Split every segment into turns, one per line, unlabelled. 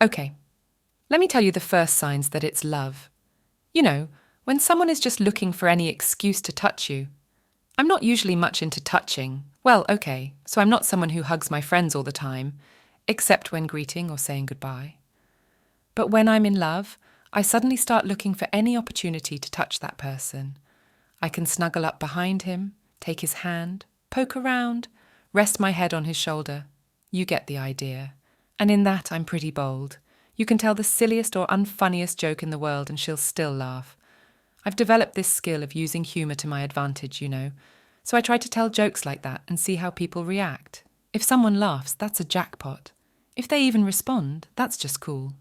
Okay, let me tell you the first signs that it's love. You know, when someone is just looking for any excuse to touch you. I'm not usually much into touching. Well, okay, so I'm not someone who hugs my friends all the time, except when greeting or saying goodbye. But when I'm in love, I suddenly start looking for any opportunity to touch that person. I can snuggle up behind him, take his hand, poke around, rest my head on his shoulder. You get the idea. And in that, I'm pretty bold. You can tell the silliest or unfunniest joke in the world and she'll still laugh. I've developed this skill of using humour to my advantage, you know. So I try to tell jokes like that and see how people react. If someone laughs, that's a jackpot. If they even respond, that's just cool.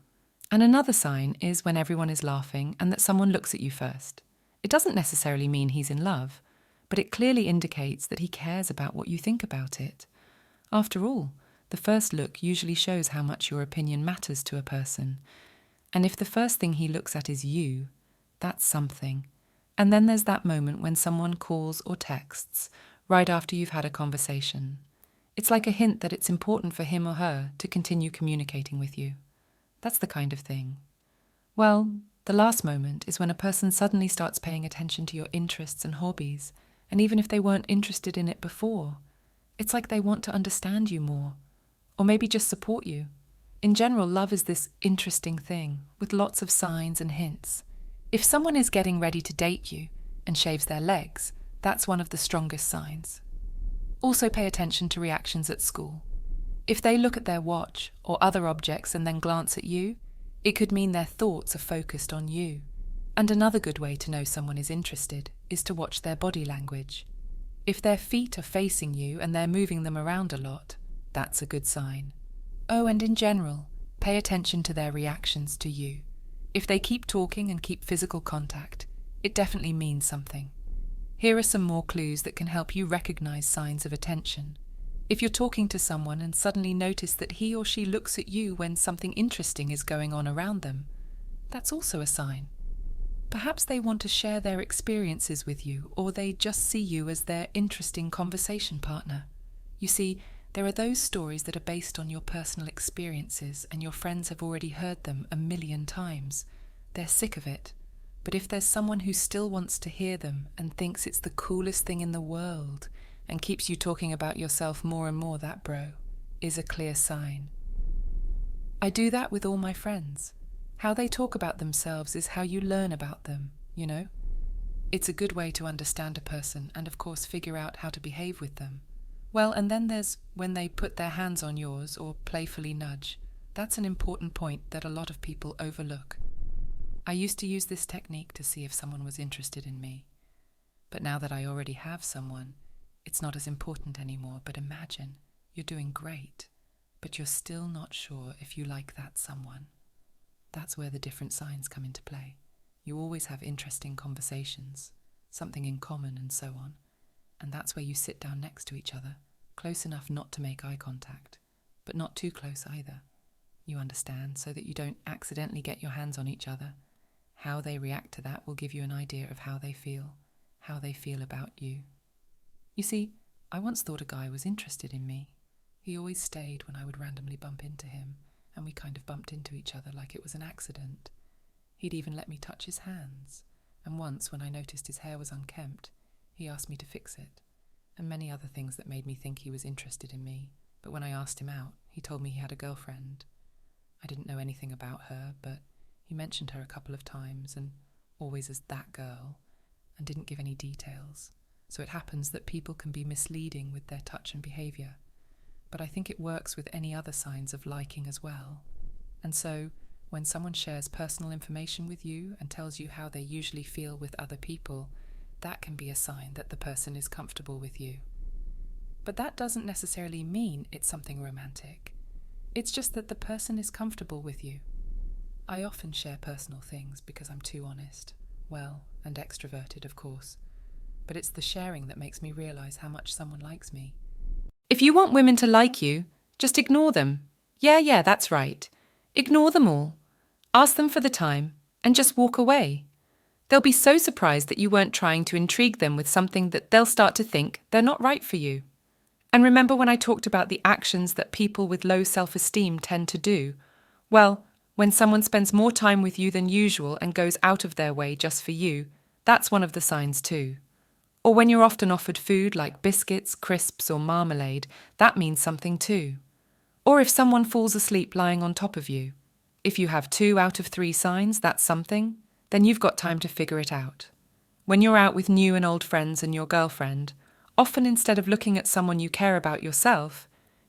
And another sign is when everyone is laughing and that someone looks at you first. It doesn't necessarily mean he's in love, but it clearly indicates that he cares about what you think about it. After all, the first look usually shows how much your opinion matters to a person. And if the first thing he looks at is you, that's something. And then there's that moment when someone calls or texts right after you've had a conversation. It's like a hint that it's important for him or her to continue communicating with you. That's the kind of thing. Well, the last moment is when a person suddenly starts paying attention to your interests and hobbies, and even if they weren't interested in it before, it's like they want to understand you more, or maybe just support you. In general, love is this interesting thing with lots of signs and hints. If someone is getting ready to date you and shaves their legs, that's one of the strongest signs. Also pay attention to reactions at school. If they look at their watch or other objects and then glance at you, it could mean their thoughts are focused on you. And another good way to know someone is interested is to watch their body language. If their feet are facing you and they're moving them around a lot, that's a good sign. Oh, and in general, pay attention to their reactions to you. If they keep talking and keep physical contact, it definitely means something. Here are some more clues that can help you recognize signs of attention. If you're talking to someone and suddenly notice that he or she looks at you when something interesting is going on around them, that's also a sign. Perhaps they want to share their experiences with you, or they just see you as their interesting conversation partner. You see, there are those stories that are based on your personal experiences and your friends have already heard them 1,000,000 times. They're sick of it. But if there's someone who still wants to hear them and thinks it's the coolest thing in the world and keeps you talking about yourself more and more, that bro is a clear sign. I do that with all my friends. How they talk about themselves is how you learn about them, you know? It's a good way to understand a person and of course figure out how to behave with them. Well, and then there's when they put their hands on yours or playfully nudge. That's an important point that a lot of people overlook. I used to use this technique to see if someone was interested in me. But now that I already have someone, it's not as important anymore. But imagine, you're doing great, but you're still not sure if you like that someone. That's where the different signs come into play. You always have interesting conversations, something in common and so on. And that's where you sit down next to each other, close enough not to make eye contact, but not too close either. You understand, so that you don't accidentally get your hands on each other. How they react to that will give you an idea of how they feel about you. You see, I once thought a guy was interested in me. He always stayed when I would randomly bump into him, and we kind of bumped into each other like it was an accident. He'd even let me touch his hands, and once when I noticed his hair was unkempt, he asked me to fix it, and many other things that made me think he was interested in me. But when I asked him out, he told me he had a girlfriend. I didn't know anything about her, but he mentioned her a couple of times, and always as that girl, and didn't give any details. So it happens that people can be misleading with their touch and behaviour. But I think it works with any other signs of liking as well. And so, when someone shares personal information with you and tells you how they usually feel with other people, that can be a sign that the person is comfortable with you. But that doesn't necessarily mean it's something romantic. It's just that the person is comfortable with you. I often share personal things because I'm too honest, well, and extroverted, of course. But it's the sharing that makes me realise how much someone likes me. If you want women to like you, just ignore them. Yeah, that's right. Ignore them all. Ask them for the time, and just walk away. They'll be so surprised that you weren't trying to intrigue them with something that they'll start to think they're not right for you. And remember when I talked about the actions that people with low self-esteem tend to do? Well, When someone spends more time with you than usual and goes out of their way just for you, that's one of the signs too. Or when you're often offered food like biscuits, crisps, or marmalade, that means something too. Or if someone falls asleep lying on top of you. If you have 2 out of 3 signs, that's something, then you've got time to figure it out. When you're out with new and old friends and your girlfriend, often instead of looking at someone you care about yourself,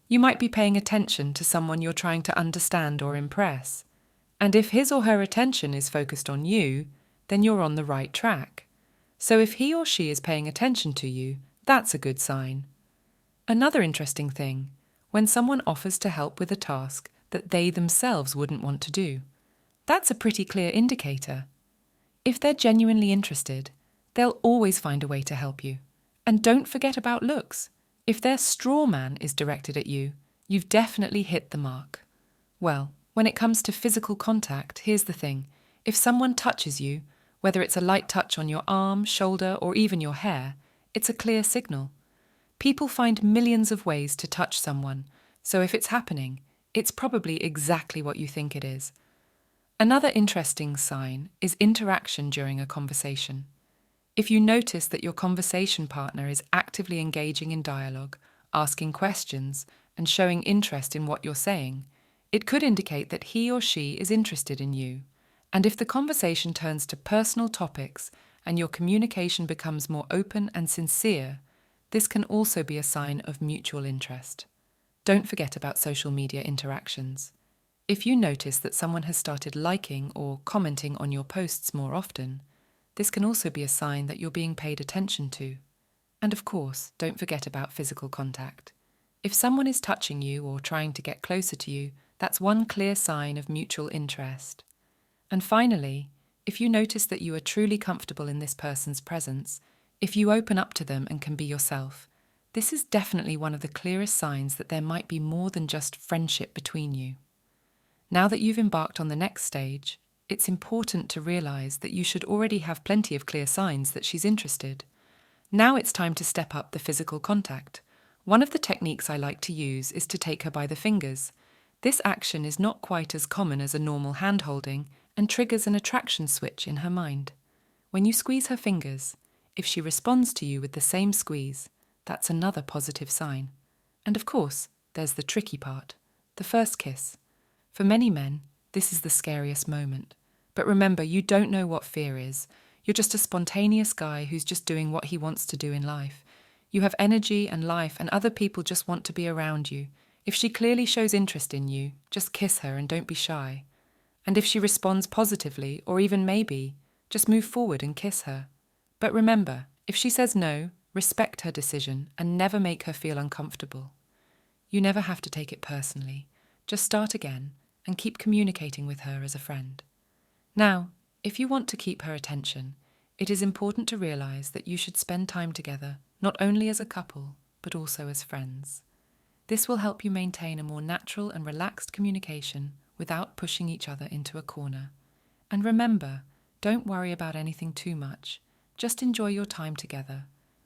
you might be paying attention to someone you're trying to understand or impress. And if his or her attention is focused on you, then you're on the right track. So if he or she is paying attention to you, that's a good sign. Another interesting thing, when someone offers to help with a task that they themselves wouldn't want to do, that's a pretty clear indicator. If they're genuinely interested, they'll always find a way to help you. And don't forget about looks. If their straw man is directed at you, you've definitely hit the mark. Well, when it comes to physical contact, here's the thing. If someone touches you, whether it's a light touch on your arm, shoulder, or even your hair, it's a clear signal. People find millions of ways to touch someone, so if it's happening, it's probably exactly what you think it is. Another interesting sign is interaction during a conversation. If you notice that your conversation partner is actively engaging in dialogue, asking questions, and showing interest in what you're saying, it could indicate that he or she is interested in you. And if the conversation turns to personal topics and your communication becomes more open and sincere, this can also be a sign of mutual interest. Don't forget about social media interactions. If you notice that someone has started liking or commenting on your posts more often, this can also be a sign that you're being paid attention to. And of course, don't forget about physical contact. If someone is touching you or trying to get closer to you, that's one clear sign of mutual interest. And finally, if you notice that you are truly comfortable in this person's presence, if you open up to them and can be yourself, this is definitely one of the clearest signs that there might be more than just friendship between you. Now that you've embarked on the next stage, it's important to realize that you should already have plenty of clear signs that she's interested. Now it's time to step up the physical contact. One of the techniques I like to use is to take her by the fingers. This action is not quite as common as a normal hand-holding and triggers an attraction switch in her mind. When you squeeze her fingers, if she responds to you with the same squeeze, that's another positive sign. And of course, there's the tricky part, the first kiss. For many men, this is the scariest moment. But remember, you don't know what fear is. You're just a spontaneous guy who's just doing what he wants to do in life. You have energy and life, and other people just want to be around you. If she clearly shows interest in you, just kiss her and don't be shy. And if she responds positively, or even maybe, just move forward and kiss her. But remember, if she says no, respect her decision and never make her feel uncomfortable. You never have to take it personally. Just start again and keep communicating with her as a friend. Now, if you want to keep her attention, it is important to realize that you should spend time together, not only as a couple, but also as friends. This will help you maintain a more natural and relaxed communication without pushing each other into a corner. And remember, don't worry about anything too much. Just enjoy your time together.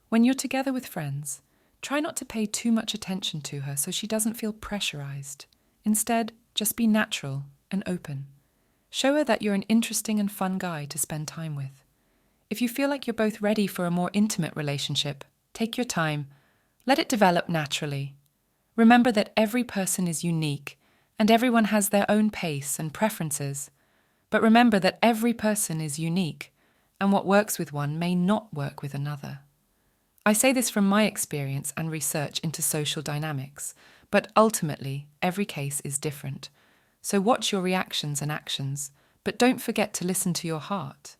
When you're together with friends, try not to pay too much attention to her so she doesn't feel pressurized. Instead, just be natural and open. Show her that you're an interesting and fun guy to spend time with. If you feel like you're both ready for a more intimate relationship, take your time. Let it develop naturally. Remember that every person is unique and everyone has their own pace and preferences. But remember that every person is unique and what works with one may not work with another. I say this from my experience and research into social dynamics, but ultimately every case is different. So watch your reactions and actions, but don't forget to listen to your heart.